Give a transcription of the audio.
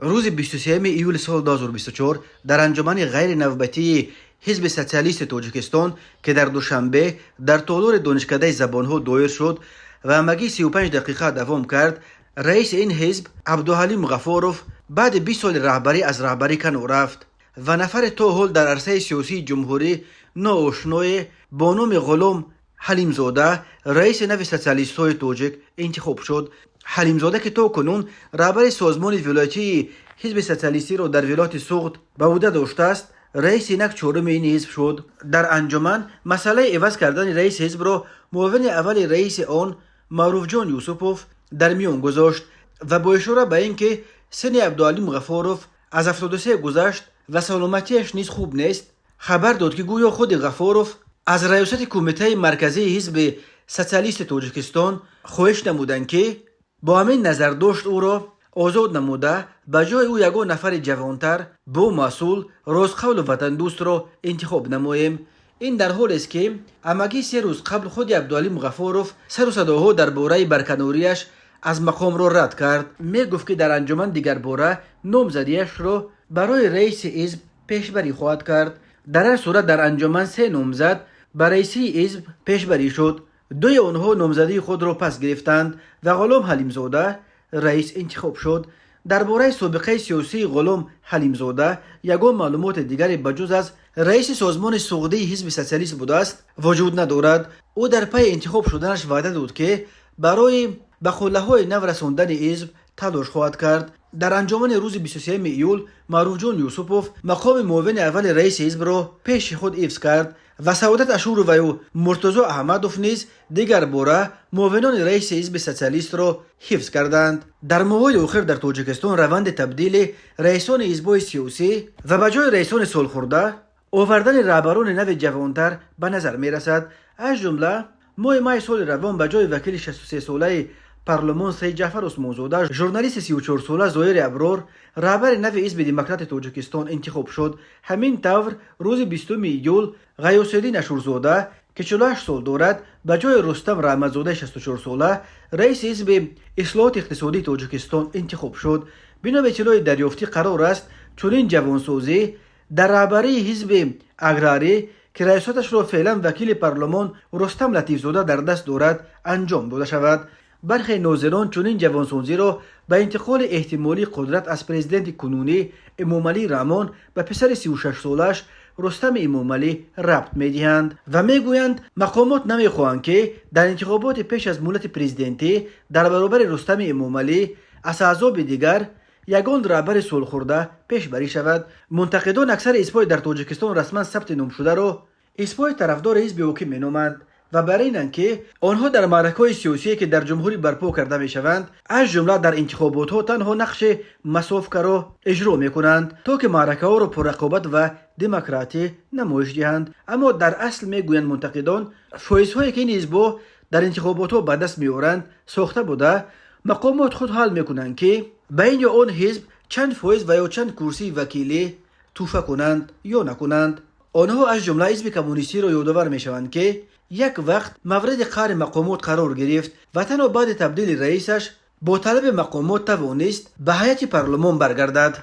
روز 23 ایول سال 2024 در انجمن غیر نوبتی حزب سوسیالیست تاجیکستان که در دوشنبه در تالار دانشکده زبانها دایر شد و مگی 35 دقیقه دوام کرد، رئیس این حزب عبدالحلیم غفاروف بعد 20 سال رهبری از رهبری کنار رفت و نفر تا حال در عرصه سیاسی جمهوری ناآشنای با نام غلام حلیم زاده رئیس نو سوسیالیست های تاجیک انتخاب شد. حلیم زاده که تا کنون رهبر سازمان ولایتی حزب سوسیالیستی را در ولایت سوغد به عهده داشته است، رئیس اینک چهارم این حزب شد. در انجمن مسئله عوض کردن رئیس حزب را معاون اول رئیس آن معروف جان یوسفوف در میان گذاشت و با اشاره به اینکه سن عبدالحلیم غفاروف از 73 گذشت و سلامتیش نیز خوب نیست، خبر داد که گویا خود غفاروف از ریاست کمیته مرکزی حزب سوسیالیست تاجیکستان خواهش نمودند که با همین نظر داشت او را آزاد نموده به جای او یگان نفر جوانتر با مسئول راستقول و وطن دوست را انتخاب نماییم. این در حال است که امگی 3 روز قبل خود عبدالحلیم غفاروف سر و صداها درباره برکناریش از مقام را رد کرد. می گفت که در انجمن دیگر باره نامزدیش را برای رئیس حزب پیشبری خواهد کرد. در هر صورت در انجمن 3 نامزد برای رئیسی حزب پیشبری شد. 2 آنها نامزدی خود را پس گرفتند و غلام حلیم زاده رئیس انتخاب شد. درباره سابقه سیاسی غلام حلیم زاده یگان معلومات دیگری بجز از رئیس سازمان سوغدی حزب سوسیالیست بوده است وجود ندارد. او در پی انتخاب شدنش وعده داد که برای به قله‌های نو رساندن حزب تلاش خواهد کرد. در انجمن روز 23 ایول معروف جان یوسفوف مقام معاون اول رئیس حزب را پیش خود حفظ کرد و سعادت اشورو و مرتضی احمدوف نیز دیگر باره معاونان رئیس حزب سوسیالیست را حفظ کردند. در ماه‌های اخیر در تاجیکستان روند تبدیل رئیسان حزب‌های سیاسی و به جای رئیسان سالخورده آوردن رهبران نو جوانتر به نظر می رسد. از جمله ماه سال روان به جای وکیل 63 ساله پارلمان سید جعفر عثمانزاده ژورنالیست 34 ساله ظاهر ابرار رهبر نو حزب دموکرات تاجیکستان انتخاب شد. همین طور روز 20 ایول غیاث‌الدین اشورزاده که 48 سال دارد به جای رستم رحمتزاده 64 ساله رئیس حزب اصلاحات اقتصادی تاجیکستان انتخاب شد. بنا به اطلاع دریافتی قرار است چنین جوانسازی در رهبری حزب اگراری که رئاستش را فعلا وکیل پارلمان رستم لطیفزاده در دست دارد انجام داده شود. برخی ناظران چنین جوانسازی را به انتقال احتمالی قدرت از پرزیدنت کنونی امامعلی رحمان به پسر 36 سالش رستم امامعلی ربط می‌دهند و میگویند مقامات نمیخواهند که در انتخابات پیش از مهلت پرزیدنتی در برابر رستم امامعلی از احزاب دیگر یگان رهبر صلح‌خورده پیشبری شود. منتقدان اکثر حزب‌های در تاجیکستان رسما ثبت نام شده را حزب‌های طرفدار حزب حاکم مینامند و برای اینند که آنها در معرکه‌های سیاسی که در جمهوری برپا کرده میشوند از جمله در انتخابات ها تنها نقش مسافکر را اجرا میکنند تا که معرکه ها را پر رقابت و دموکراتی نمایش دهند. اما در اصل میگویند منتقدان فایزهایی که این حزب‌ها در انتخابات ها به دست میآورند ساخته بوده مقامات خود حل میکنند که بین آن حزب چند فایز و یا چند کرسی وکیلی توفه کنند یا نکنند. آنها از جمله حزب کمونیستی را یادآور میشوند که یک وقت مورد قهر مقامات قرار گرفت و تنها بعد تبدیل رئیسش با طلب مقامات توانست به هیئت پارلمان برگردد.